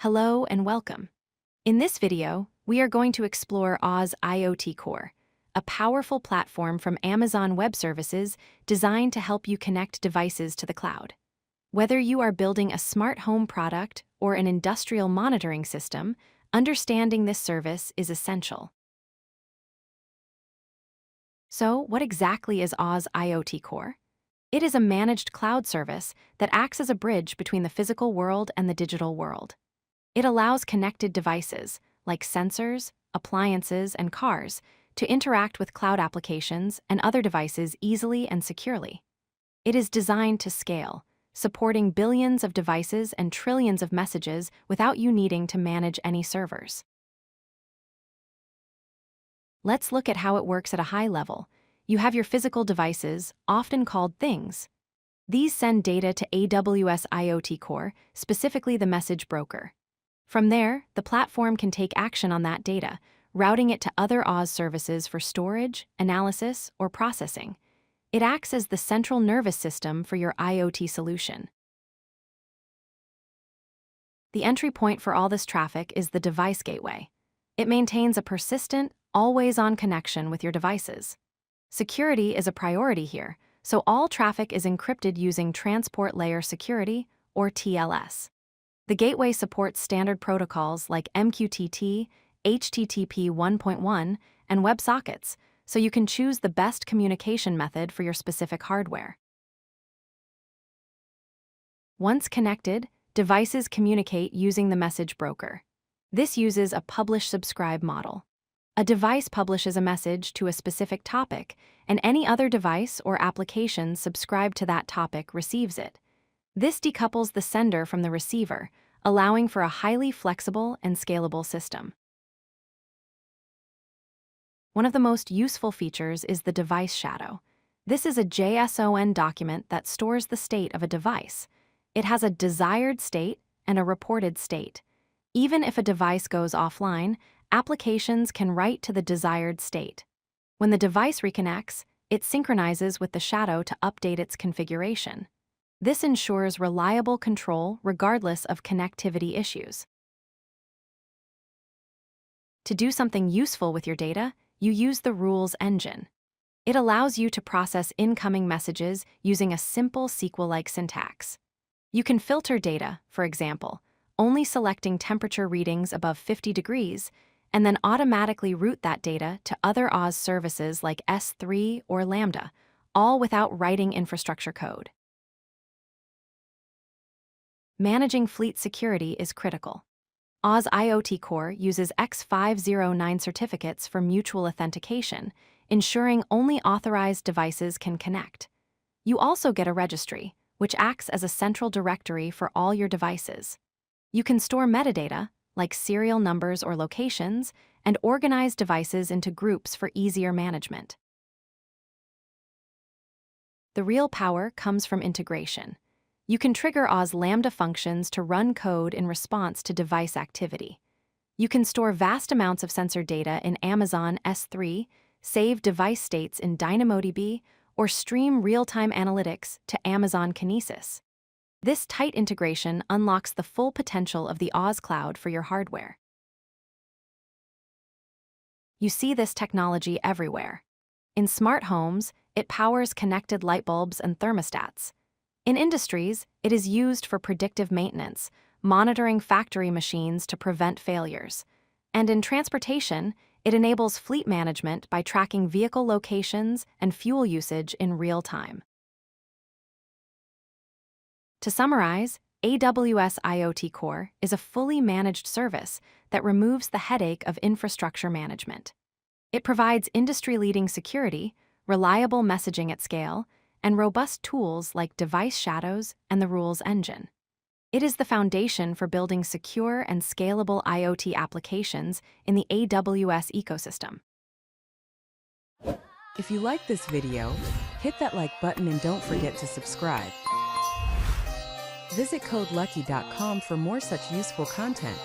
Hello and welcome. In this video, we are going to explore AWS IoT Core, a powerful platform from Amazon Web Services designed to help you connect devices to the cloud. Whether you are building a smart home product or an industrial monitoring system, understanding this service is essential. So, what exactly is AWS IoT Core? It is a managed cloud service that acts as a bridge between the physical world and the digital world. It allows connected devices, like sensors, appliances, and cars, to interact with cloud applications and other devices easily and securely. It is designed to scale, supporting billions of devices and trillions of messages without you needing to manage any servers. Let's look at how it works at a high level. You have your physical devices, often called things. These send data to AWS IoT Core, specifically the Message Broker. From there, the platform can take action on that data, routing it to other AWS services for storage, analysis, or processing. It acts as the central nervous system for your IoT solution. The entry point for all this traffic is the device gateway. It maintains a persistent, always-on connection with your devices. Security is a priority here, so all traffic is encrypted using Transport Layer Security, or TLS. The gateway supports standard protocols like MQTT, HTTP 1.1, and WebSockets, so you can choose the best communication method for your specific hardware. Once connected, devices communicate using the Message Broker. This uses a publish-subscribe model. A device publishes a message to a specific topic, and any other device or application subscribed to that topic receives it. This decouples the sender from the receiver, allowing for a highly flexible and scalable system. One of the most useful features is the device shadow. This is a JSON document that stores the state of a device. It has a desired state and a reported state. Even if a device goes offline, applications can write to the desired state. When the device reconnects, it synchronizes with the shadow to update its configuration. This ensures reliable control regardless of connectivity issues. To do something useful with your data, you use the rules engine. It allows you to process incoming messages using a simple SQL-like syntax. You can filter data, for example, only selecting temperature readings above 50 degrees, and then automatically route that data to other AWS services like S3 or Lambda, all without writing infrastructure code. Managing fleet security is critical. AWS IoT Core uses X509 certificates for mutual authentication, ensuring only authorized devices can connect. You also get a registry, which acts as a central directory for all your devices. You can store metadata, like serial numbers or locations, and organize devices into groups for easier management. The real power comes from integration. You can trigger AWS Lambda functions to run code in response to device activity. You can store vast amounts of sensor data in Amazon S3, save device states in DynamoDB, or stream real-time analytics to Amazon Kinesis. This tight integration unlocks the full potential of the AWS cloud for your hardware. You see this technology everywhere. In smart homes, it powers connected light bulbs and thermostats. In industries, it is used for predictive maintenance, monitoring factory machines to prevent failures. And in transportation, it enables fleet management by tracking vehicle locations and fuel usage in real time. To summarize, AWS IoT Core is a fully managed service that removes the headache of infrastructure management. It provides industry-leading security, reliable messaging at scale, and robust tools like device shadows and the rules engine. It is the foundation for building secure and scalable IoT applications in the AWS ecosystem. If you like this video, hit that like button and don't forget to subscribe. Visit codelucky.com for more such useful content.